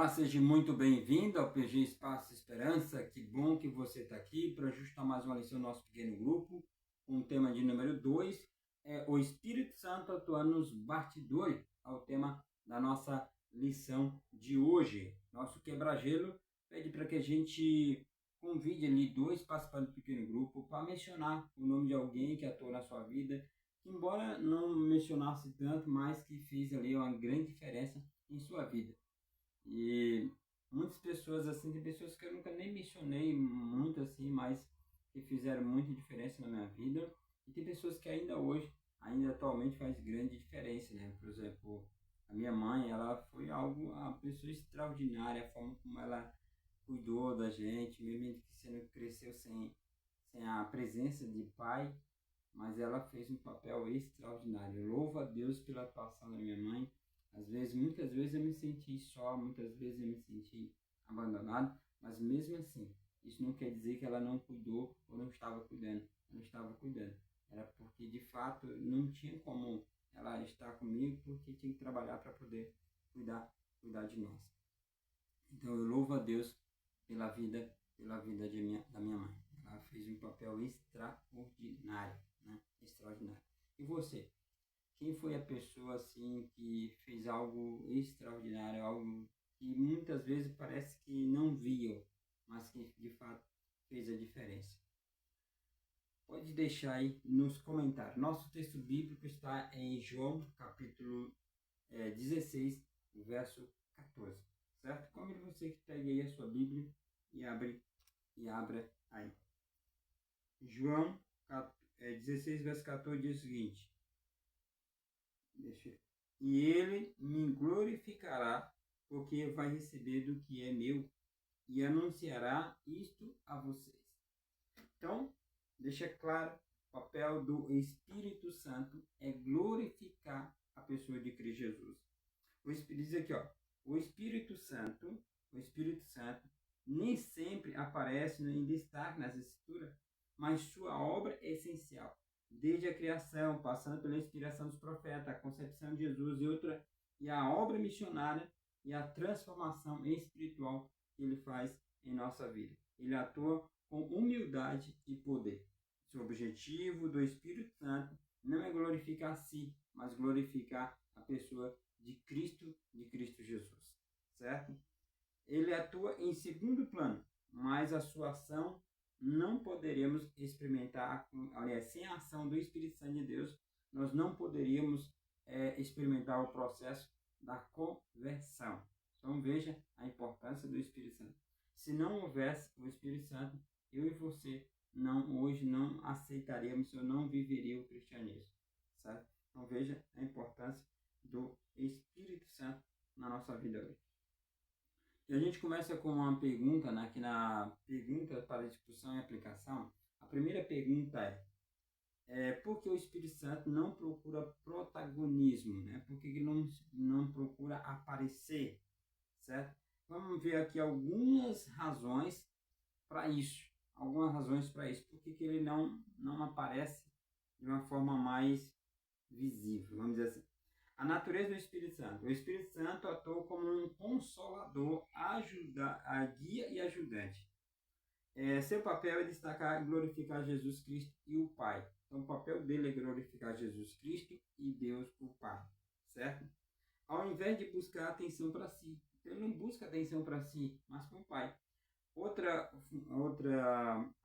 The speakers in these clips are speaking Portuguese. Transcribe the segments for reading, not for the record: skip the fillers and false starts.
Olá, seja muito bem-vindo ao PG Espaço Esperança. Que bom que você está aqui para ajustar mais uma lição do nosso pequeno grupo. O tema de número 2 é o Espírito Santo atuando nos bastidores, ao tema da nossa lição de hoje. Nosso quebra-gelo pede para que a gente convide ali 2 participantes do pequeno grupo para mencionar o nome de alguém que atuou na sua vida, que embora não mencionasse tanto, mas que fez ali uma grande diferença em sua vida. E muitas pessoas assim, tem pessoas que eu nunca nem mencionei muito assim, mas que fizeram muita diferença na minha vida. E tem pessoas que ainda hoje, ainda atualmente faz grande diferença, né? Por exemplo, a minha mãe, ela foi uma pessoa extraordinária, a forma como ela cuidou da gente, mesmo que você não cresceu sem a presença de pai, mas ela fez um papel extraordinário. Eu louvo a Deus pela atuação da minha mãe. Muitas vezes eu me senti só, muitas vezes eu me senti abandonado, mas mesmo assim, isso não quer dizer que ela não cuidou ou não estava cuidando. Ela não estava cuidando. Era porque, de fato, não tinha como ela estar comigo, porque tinha que trabalhar para poder cuidar de nós. Então, eu louvo a Deus pela vida da minha mãe. Ela fez um papel extraordinário, né? Extraordinário. E você? Quem foi a pessoa assim que fez algo extraordinário, algo que muitas vezes parece que não viam, mas que de fato fez a diferença? Pode deixar aí nos comentários. Nosso texto bíblico está em João, capítulo 16, verso 14. Certo? Convido você que pegue aí a sua Bíblia e abra aí. João 16, verso 14 diz o seguinte. E ele me glorificará, porque vai receber do que é meu e anunciará isto a vocês. Então, deixa claro, o papel do Espírito Santo é glorificar a pessoa de Cristo Jesus. O Espírito diz aqui, ó, o Espírito Santo nem sempre aparece em destaque nas Escrituras, mas sua obra é essencial. Desde a criação, passando pela inspiração dos profetas, a concepção de Jesus e a obra missionária e a transformação espiritual que ele faz em nossa vida. Ele atua com humildade e poder. O objetivo do Espírito Santo não é glorificar a si, mas glorificar a pessoa de Cristo Jesus, certo? Ele atua em segundo plano, mas a sua ação não poderíamos experimentar, aliás, sem a ação do Espírito Santo de Deus, nós não poderíamos experimentar o processo da conversão. Então veja a importância do Espírito Santo. Se não houvesse o Espírito Santo, eu e você hoje não aceitaríamos ou não viveria o cristianismo, certo? Então veja a importância do Espírito Santo na nossa vida hoje. E a gente começa com uma pergunta, né, aqui na pergunta para discussão e aplicação. A primeira pergunta por que o Espírito Santo não procura protagonismo, né? Por que ele não procura aparecer, certo? Vamos ver aqui algumas razões para isso. Por que ele não aparece de uma forma mais visível, vamos dizer assim. A natureza do Espírito Santo. O Espírito Santo atua como um consolador, guia e ajudante. Seu papel é destacar e glorificar Jesus Cristo e o Pai. Então, o papel dele é glorificar Jesus Cristo e Deus, o Pai. Certo? Ao invés de buscar atenção para si. Então, ele não busca atenção para si, mas para o Pai. Outro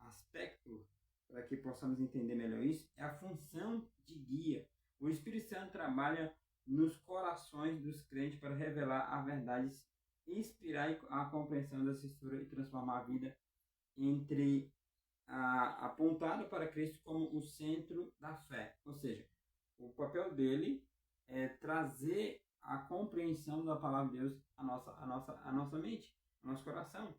aspecto, para que possamos entender melhor isso, é a função de guia. O Espírito Santo trabalha nos corações dos crentes para revelar a verdade, inspirar a compreensão da Escritura e transformar a vida apontado para Cristo como o centro da fé. Ou seja, o papel dele é trazer a compreensão da palavra de Deus à nossa mente, ao nosso coração,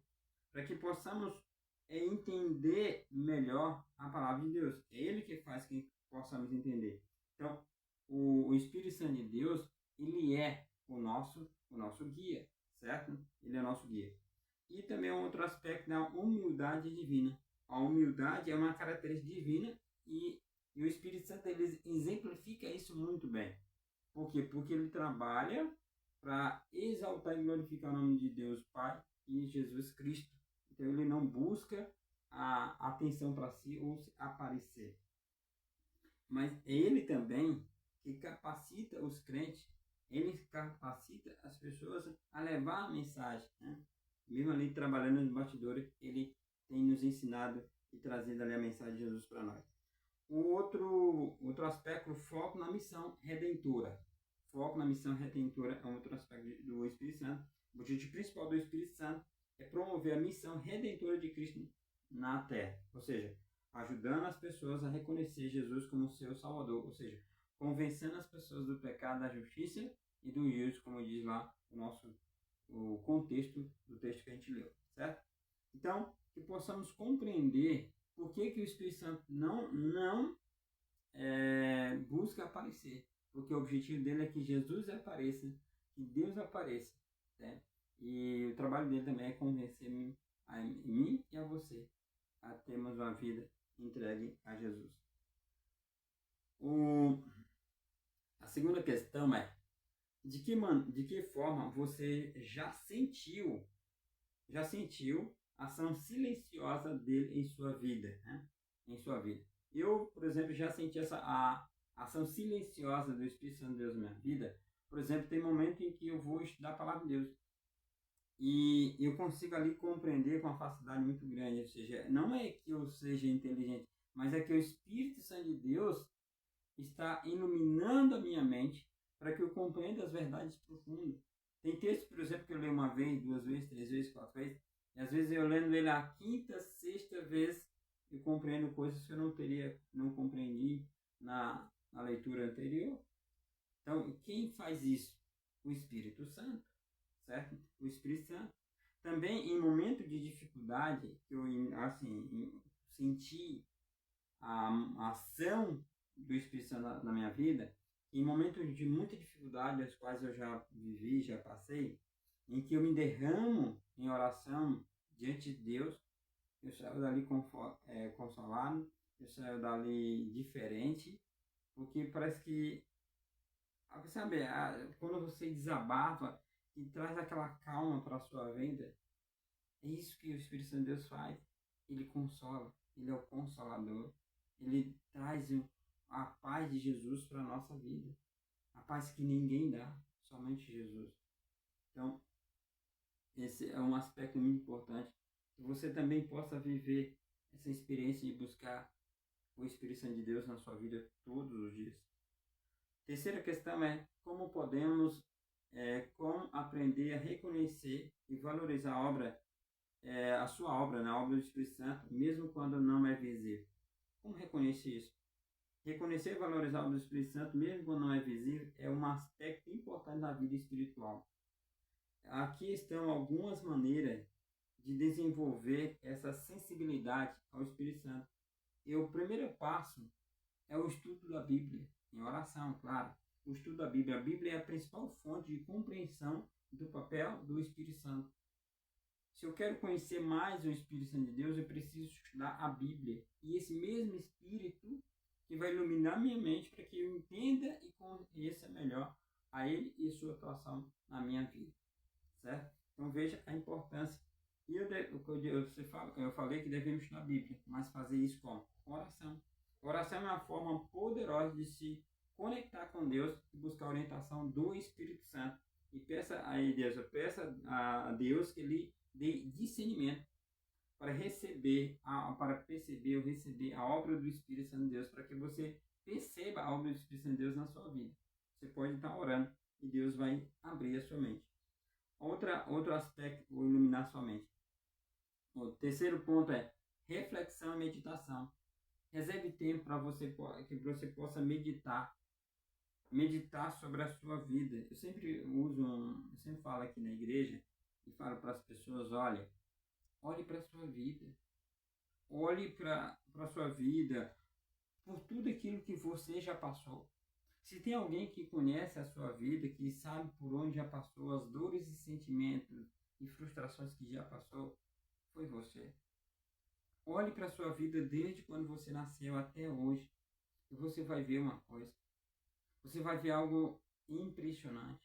para que possamos entender melhor a palavra de Deus. É ele que faz que possamos entender. Então, o Espírito Santo de Deus, ele é o nosso guia, certo? Ele é nosso guia. E também outro aspecto da humildade divina. A humildade é uma característica divina e o Espírito Santo ele exemplifica isso muito bem. Por quê? Porque ele trabalha para exaltar e glorificar o nome de Deus Pai e Jesus Cristo. Então ele não busca a atenção para si ou se aparecer. Mas ele também que capacita os crentes, ele capacita as pessoas a levar a mensagem, né? Mesmo ali trabalhando nos bastidores, ele tem nos ensinado e trazido ali a mensagem de Jesus para nós. O outro aspecto, o foco na missão redentora. Foco na missão redentora é um outro aspecto do Espírito Santo. O objetivo principal do Espírito Santo é promover a missão redentora de Cristo na terra. Ou seja, ajudando as pessoas a reconhecer Jesus como seu Salvador. Ou seja, convencendo as pessoas do pecado, da justiça e do juízo, como diz lá o contexto do texto que a gente leu. Certo? Então, que possamos compreender por que o Espírito Santo não busca aparecer. Porque o objetivo dele é que Jesus apareça, que Deus apareça. Né? E o trabalho dele também é convencer a mim e a você a termos uma vida entregue a Jesus. A segunda questão é, de que forma você já sentiu a ação silenciosa dele em sua vida, né? Em sua vida. Eu, por exemplo, já senti a ação silenciosa do Espírito Santo de Deus na minha vida. Por exemplo, tem momento em que eu vou estudar a palavra de Deus e eu consigo ali compreender com uma facilidade muito grande. Ou seja, não é que eu seja inteligente, mas é que o Espírito Santo de Deus está iluminando a minha mente para que eu compreenda as verdades profundas. Tem textos, por exemplo, que eu leio uma vez, 2 vezes, 3 vezes, 4 vezes, e às vezes eu lendo ele a quinta, sexta vez, eu compreendo coisas que eu não compreendi na leitura anterior. Então, quem faz isso? O Espírito Santo, certo? O Espírito Santo. Também em momento de dificuldade, que eu senti a ação do Espírito Santo na minha vida, em momentos de muita dificuldade, as quais eu já vivi, já passei, em que eu me derramo em oração diante de Deus, eu saio dali consolado, eu saio dali diferente, porque parece que, sabe, quando você desabafa e traz aquela calma para a sua vida, é isso que o Espírito Santo de Deus faz. Ele consola, ele é o consolador, ele traz a paz de Jesus para a nossa vida. A paz que ninguém dá, somente Jesus. Então, esse é um aspecto muito importante. Que você também possa viver essa experiência de buscar o Espírito Santo de Deus na sua vida todos os dias. Terceira questão é como podemos como aprender a reconhecer e valorizar a sua obra, a obra do Espírito Santo, mesmo quando não é visível. Como reconhecer isso? Reconhecer e valorizar a obra do Espírito Santo, mesmo quando não é visível, é um aspecto importante da vida espiritual. Aqui estão algumas maneiras de desenvolver essa sensibilidade ao Espírito Santo. E o primeiro passo é o estudo da Bíblia, em oração, claro. O estudo da Bíblia. A Bíblia é a principal fonte de compreensão do papel do Espírito Santo. Se eu quero conhecer mais o Espírito Santo de Deus, eu preciso estudar a Bíblia. E esse mesmo Espírito que vai iluminar minha mente para que eu entenda e conheça melhor a Ele e sua atuação na minha vida. Certo? Então veja a importância. E eu falei que devemos estudar a Bíblia, mas fazer isso com oração. Oração é uma forma poderosa de se conectar com Deus e buscar a orientação do Espírito Santo. E peça a Deus que Ele dê discernimento para perceber ou receber a obra do Espírito Santo de Deus, para que você perceba a obra do Espírito Santo de Deus na sua vida. Você pode estar orando e Deus vai abrir a sua mente. Outro aspecto, vou iluminar sua mente. O terceiro ponto é reflexão e meditação. Reserve tempo para que você possa meditar sobre a sua vida. Eu sempre falo aqui na igreja e falo para as pessoas, olhe para a sua vida. Olhe para a sua vida por tudo aquilo que você já passou. Se tem alguém que conhece a sua vida, que sabe por onde já passou, as dores e sentimentos e frustrações que já passou, foi você. Olhe para a sua vida desde quando você nasceu até hoje e você vai ver uma coisa. Você vai ver algo impressionante.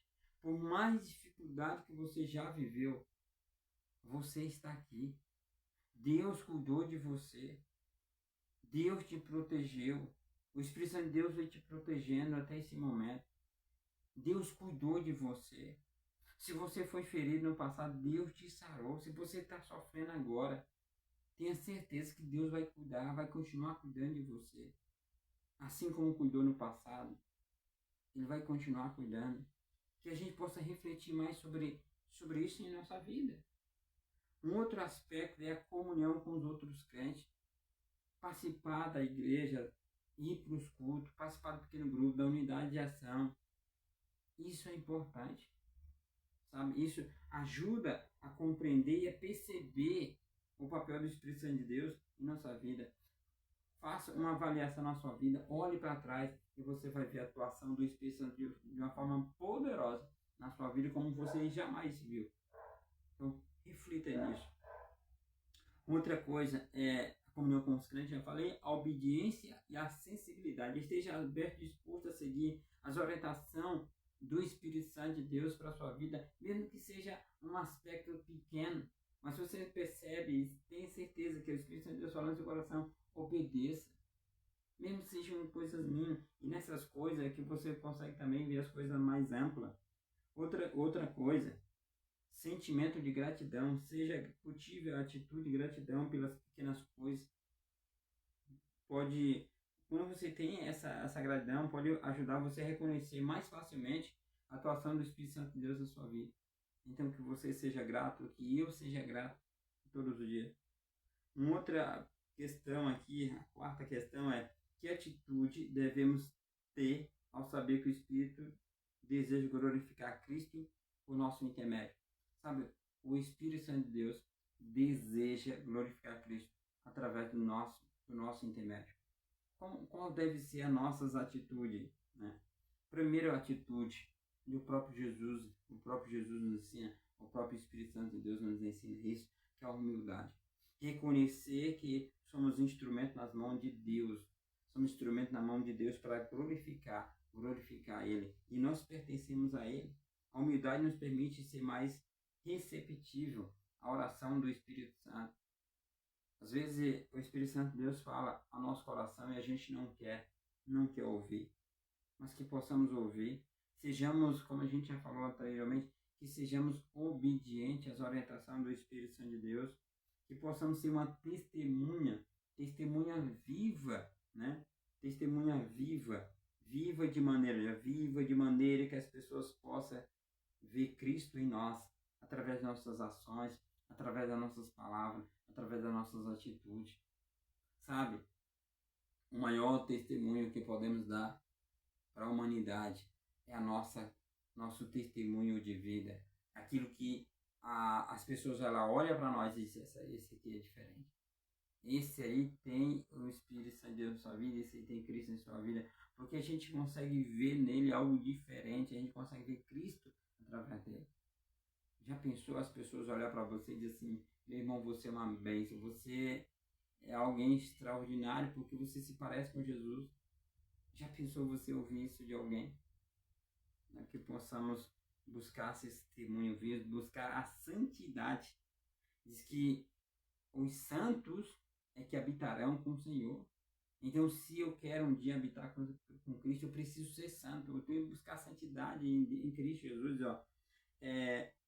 Por mais dificuldade que você já viveu, você está aqui. Deus cuidou de você. Deus te protegeu. O Espírito Santo de Deus vai te protegendo até esse momento. Deus cuidou de você. Se você foi ferido no passado, Deus te sarou. Se você está sofrendo agora, tenha certeza que Deus vai cuidar, vai continuar cuidando de você. Assim como cuidou no passado, Ele vai continuar cuidando. Que a gente possa refletir mais sobre isso em nossa vida. Um outro aspecto é a comunhão com os outros crentes. Participar da igreja, ir para os cultos, participar do pequeno grupo, da unidade de ação. Isso é importante, sabe? Isso ajuda a compreender e a perceber o papel do Espírito Santo de Deus em nossa vida. Faça uma avaliação na sua vida, olhe para trás e você vai ver a atuação do Espírito Santo de Deus de uma forma poderosa na sua vida, como você jamais viu. Então, reflita nisso. Outra coisa é a comunhão com os crentes, já falei, a obediência e a sensibilidade. Esteja aberto e disposto a seguir as orientações do Espírito Santo de Deus para a sua vida, mesmo que seja um aspecto pequeno. Mas se você percebe, tenha certeza que o Espírito Santo de Deus falando no seu coração, obedeça. Mesmo que sejam coisas mínimas. E nessas coisas é que você consegue também ver as coisas mais amplas. Outra coisa, sentimento de gratidão, cultive a atitude de gratidão pelas pequenas coisas. Quando você tem essa gratidão, pode ajudar você a reconhecer mais facilmente a atuação do Espírito Santo de Deus na sua vida. Então, que você seja grato, que eu seja grato todos os dias. Uma outra questão aqui, a quarta questão é: que atitude devemos ter ao saber que o Espírito deseja glorificar Cristo por nosso intermédio? Sabe, o Espírito Santo de Deus deseja glorificar Cristo através do nosso intermédio. Qual deve ser a nossas atitudes, né? Primeira atitude do próprio Jesus, o próprio Jesus nos ensina, o próprio Espírito Santo de Deus nos ensina isso, que é a humildade. Reconhecer que somos instrumento nas mãos de Deus, somos instrumento na mão de Deus para glorificar Ele, e nós pertencemos a Ele. A humildade nos permite ser mais receptível à oração do Espírito Santo. Às vezes o Espírito Santo de Deus fala ao nosso coração e a gente não quer ouvir, mas que possamos ouvir, sejamos, como a gente já falou anteriormente, que sejamos obedientes às orientações do Espírito Santo de Deus, que possamos ser uma testemunha viva, né? Testemunha viva de maneira que as pessoas possam ver Cristo em nós, através das nossas ações, através das nossas palavras, através das nossas atitudes. Sabe, o maior testemunho que podemos dar para a humanidade é nosso testemunho de vida. Aquilo que as pessoas olham para nós e dizem: esse aqui é diferente. Esse aí tem o Espírito Santo de Deus na sua vida, esse aí tem Cristo na sua vida, porque a gente consegue ver nele algo diferente, a gente consegue ver Cristo através dele. Já pensou as pessoas olhar para você e dizer assim: meu irmão, você é uma bênção, você é alguém extraordinário porque você se parece com Jesus? Já pensou você ouvir isso de alguém? Que possamos buscar esse testemunho vivo, buscar a santidade. Diz que os santos é que habitarão com o Senhor. Então, se eu quero um dia habitar com Cristo, eu preciso ser santo. Eu tenho que buscar santidade em Cristo Jesus.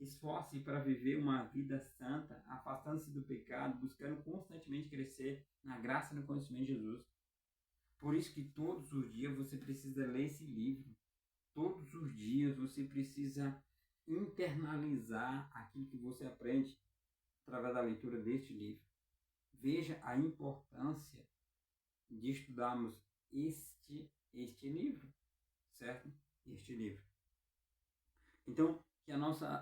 Esforce para viver uma vida santa, afastando-se do pecado, buscando constantemente crescer na graça e no conhecimento de Jesus. Por isso que todos os dias você precisa ler esse livro. Todos os dias você precisa internalizar aquilo que você aprende através da leitura deste livro. Veja a importância de estudarmos este livro, certo? Este livro. Então,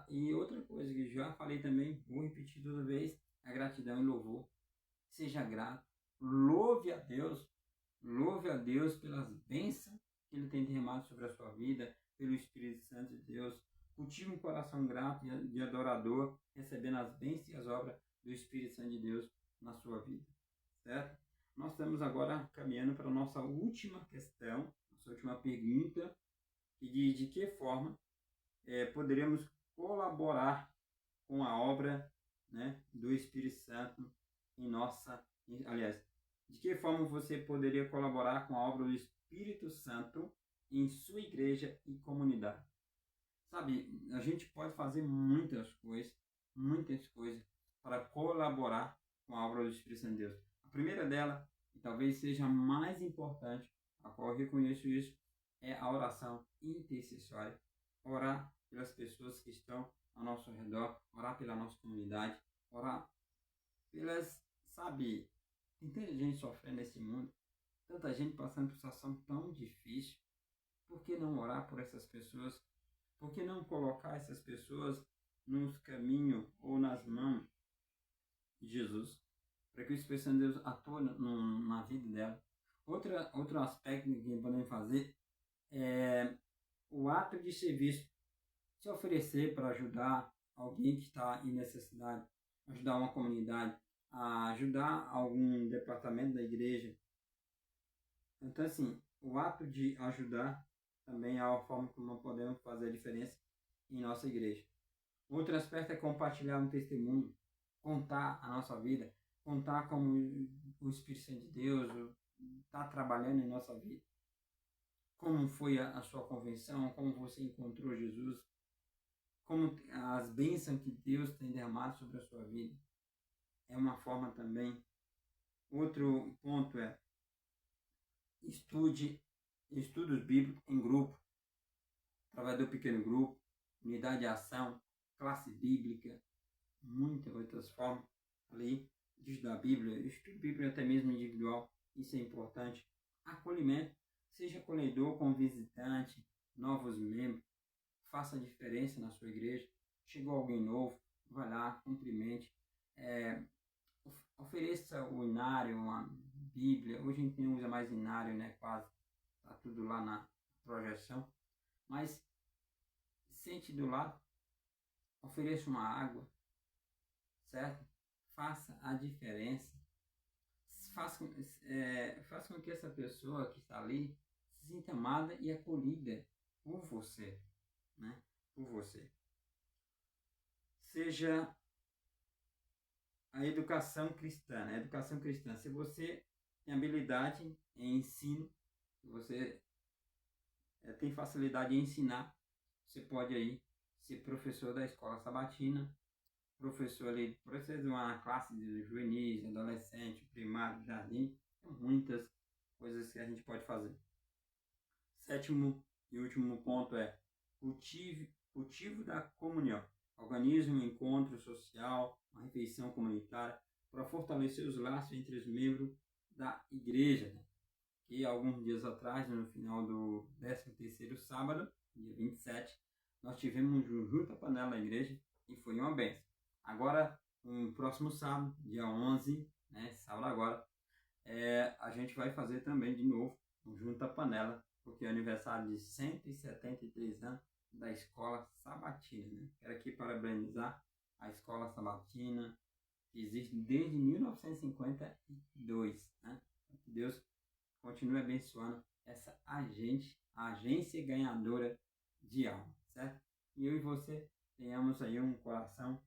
e outra coisa que já falei também, vou repetir toda vez, a gratidão e louvor. Seja grato, louve a Deus pelas bênçãos que Ele tem derramado sobre a sua vida, pelo Espírito Santo de Deus. Cultive um coração grato e adorador, recebendo as bênçãos e as obras do Espírito Santo de Deus na sua vida, certo? Nós estamos agora caminhando para a nossa última questão, nossa última pergunta, que diz: de que forma poderemos colaborar com a obra, né, do Espírito Santo em aliás, de que forma você poderia colaborar com a obra do Espírito Santo em sua igreja e comunidade? Sabe, a gente pode fazer muitas coisas para colaborar com a obra do Espírito Santo de Deus. A primeira dela, e talvez seja a mais importante, a qual eu reconheço isso, é a oração intercessória. Orar pelas pessoas que estão ao nosso redor, orar pela nossa comunidade, orar pelas, sabe, tem tanta gente sofrendo nesse mundo, tanta gente passando por situação tão difícil. Por que não orar por essas pessoas? Por que não colocar essas pessoas nos caminhos ou nas mãos de Jesus, para que o Espírito Santo de Deus atue na vida dela? Outro aspecto que podemos fazer é o ato de serviço, se oferecer para ajudar alguém que está em necessidade, ajudar uma comunidade, a ajudar algum departamento da igreja. Então, assim, o ato de ajudar também é a forma como podemos fazer a diferença em nossa igreja. Outro aspecto é compartilhar um testemunho, contar a nossa vida, contar como o Espírito Santo de Deus está trabalhando em nossa vida. Como foi a sua convenção, como você encontrou Jesus, como as bênçãos que Deus tem derramado sobre a sua vida. É uma forma também. Outro ponto é estudos bíblicos em grupo, através do pequeno grupo, unidade de ação, classe bíblica, muitas outras formas ali de estudar a Bíblia, estudo bíblico até mesmo individual, isso é importante. Acolhimento, seja acolhedor com visitante, novos membros, faça a diferença na sua igreja. Chegou alguém novo, vai lá, cumprimente, ofereça o inário, uma Bíblia. Hoje a gente não usa mais inário, né? Quase está tudo lá na projeção. Mas sente do lado, ofereça uma água, certo? Faça a diferença. Faça com que essa pessoa que está ali se sinta amada e acolhida por você, né? Por você. Seja a educação cristã, né? Educação cristã. Se você tem habilidade em ensino, se você tem facilidade em ensinar, você pode aí ser professor da escola sabatina, professor ali, professor de uma classe de juvenis, adolescente, primário, jardim. Tem muitas coisas que a gente pode fazer. Sétimo e último ponto é cultivo da comunhão. Organize um encontro social, uma refeição comunitária, para fortalecer os laços entre os membros da igreja. Né? E alguns dias atrás, no final do 13º sábado, dia 27, nós tivemos um Junta Panela na igreja e foi uma benção. Agora, no próximo sábado, dia 11, né, sábado agora, a gente vai fazer também de novo um Junta Panela, porque é aniversário de 173 anos da Escola Sabatina. Né? Quero aqui parabenizar a Escola Sabatina, que existe desde 1952. Né? Que Deus continue abençoando essa agência ganhadora de alma, certo? E eu e você tenhamos aí um coração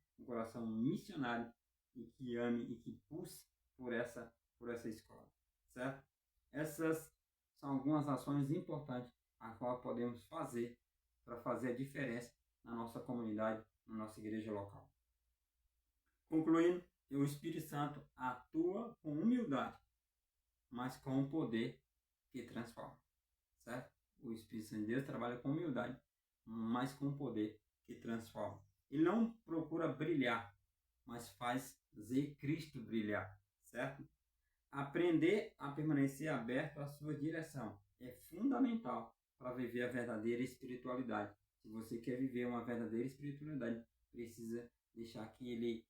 missionário e que ame e que pulse por essa escola, certo? Essas são algumas ações importantes a qual podemos fazer para fazer a diferença na nossa comunidade, na nossa igreja local. Concluindo, o Espírito Santo atua com humildade, mas com o poder que transforma, certo? O Espírito Santo de Deus trabalha com humildade, mas com o poder que transforma. Ele não procura brilhar, mas faz fazer Cristo brilhar, certo? Aprender a permanecer aberto à sua direção é fundamental para viver a verdadeira espiritualidade. Se você quer viver uma verdadeira espiritualidade, precisa deixar que ele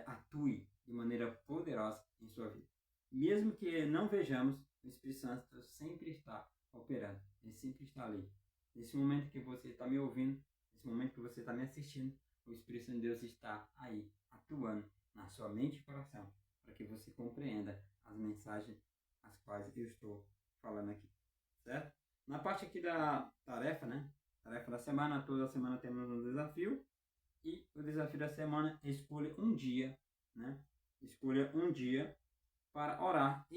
atue de maneira poderosa em sua vida. Mesmo que não vejamos, o Espírito Santo sempre está operando. Ele sempre está ali. Nesse momento que você está me ouvindo, nesse momento que você está me assistindo, o Espírito Santo de Deus está aí, atuando na sua mente e coração, para que você compreenda as mensagens as quais eu estou falando aqui, certo? Na parte aqui da tarefa, né? tarefa da semana, toda semana temos um desafio. E o desafio da semana é escolha um dia, né? Escolha um dia para orar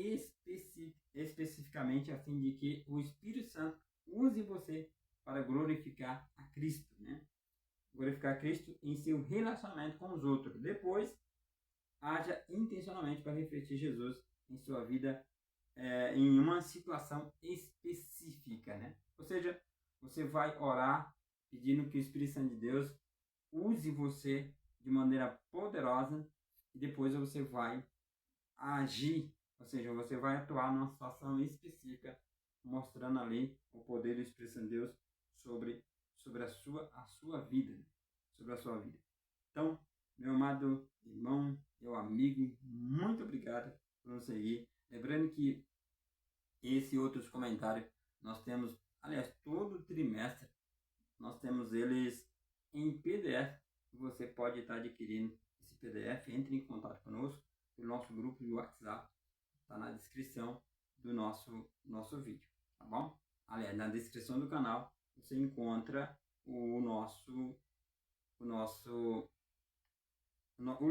especificamente a fim de que o Espírito Santo use você para glorificar a Cristo, né? Glorificar a Cristo em seu relacionamento com os outros. Depois, haja intencionalmente para refletir Jesus em sua vida em uma situação específica, né? Ou seja, você vai orar pedindo que o Espírito Santo de Deus use você de maneira poderosa e depois você vai agir, ou seja, você vai atuar numa situação específica, mostrando ali o poder do Espírito Santo de Deus sobre a sua vida, sobre a sua vida. Então, meu amado irmão, meu amigo, muito obrigado por nos seguir. Lembrando que esse e outros comentários nós temos, aliás, todo trimestre, nós temos eles em PDF. Você pode estar adquirindo esse PDF. Entre em contato conosco pelo nosso grupo de WhatsApp. Está na descrição do nosso vídeo, tá bom? Aliás, na descrição do canal você encontra o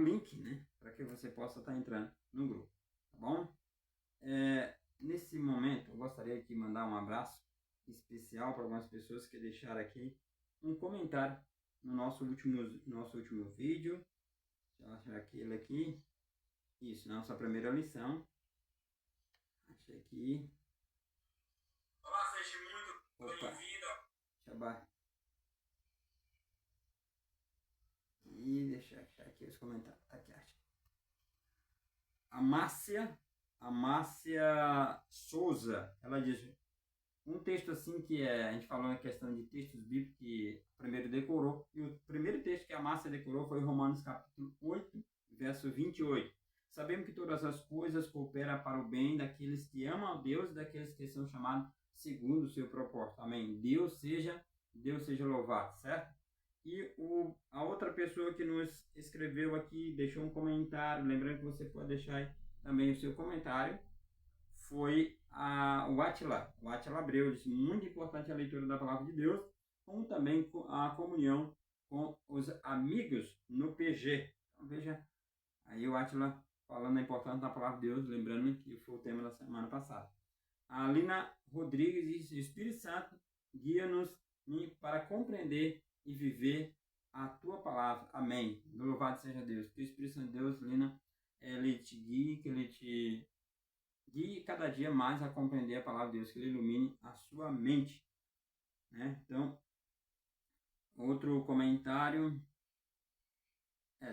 link, né? Para que você possa estar entrando no grupo, tá bom? Nesse momento, eu gostaria de mandar um abraço especial para algumas pessoas que deixaram aqui um comentário no nosso último vídeo. Deixa eu achar aquele aqui. Isso, nossa primeira lição. Achei aqui. Olá, seja muito bem-vindo. E deixa eu achar aqui os comentários. Aqui, acho. A Márcia Souza, ela diz um texto assim que a gente falou na questão de textos bíblicos que o primeiro decorou, e o primeiro texto que a Márcia decorou foi Romanos capítulo 8, verso 28. Sabemos que todas as coisas cooperam para o bem daqueles que amam a Deus e daqueles que são chamados segundo o seu propósito. Amém. Deus seja louvado, certo? E a outra pessoa que nos escreveu aqui, deixou um comentário, lembrando que você pode deixar aí também o seu comentário, foi o Atila Abreu. Disse, muito importante a leitura da palavra de Deus, como também a comunhão com os amigos no PG. Então veja, aí o Atila falando da importância da palavra de Deus, lembrando que foi o tema da semana passada. A Lina Rodrigues disse, Espírito Santo, guia-nos para compreender e viver a tua palavra. Amém. Louvado seja Deus. Que o Espírito Santo de Deus, Lina, ele te guie, que ele te guie cada dia mais a compreender a palavra de Deus, que ele ilumine a sua mente, né? Então, outro comentário,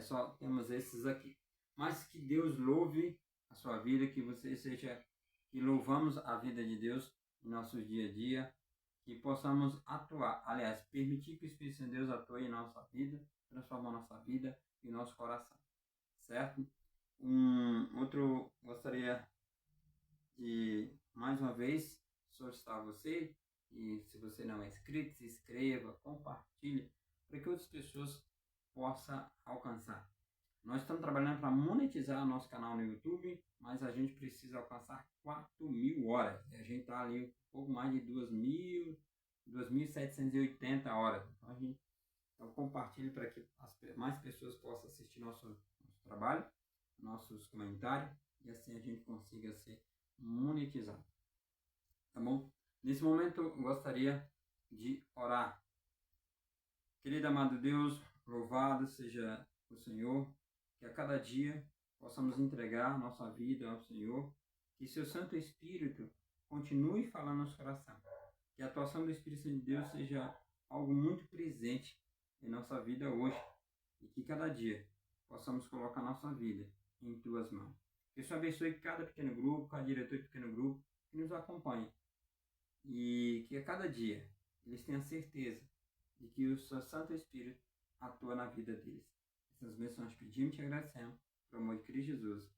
só temos esses aqui. Mas que Deus louve a sua vida, que você seja, que louvamos a vida de Deus em nosso dia a dia, que possamos atuar, aliás, permitir que o Espírito Santo de Deus atue em nossa vida, transformar nossa vida e nosso coração, certo? Outro, gostaria de, mais uma vez, solicitar a você, e se você não é inscrito, se inscreva, compartilhe, para que outras pessoas possam alcançar. Nós estamos trabalhando para monetizar nosso canal no YouTube, mas a gente precisa alcançar 4.000 horas. A gente está ali um pouco mais de 2.780 horas. Então compartilhe para que mais pessoas possam assistir nosso trabalho, nossos comentários, e assim a gente consiga ser monetizado. Tá bom? Nesse momento eu gostaria de orar. Querido amado Deus, louvado seja o Senhor, que a cada dia possamos entregar nossa vida ao Senhor, que seu Santo Espírito continue falando no nosso coração, que a atuação do Espírito Santo de Deus seja algo muito presente em nossa vida hoje, e que cada dia possamos colocar nossa vida em tuas mãos. Que o Senhor abençoe cada pequeno grupo, cada diretor de pequeno grupo que nos acompanha, e que a cada dia eles tenham certeza de que o seu Santo Espírito atua na vida deles. Essas bênçãos nós pedimos e te agradecemos, pelo amor de Cristo Jesus.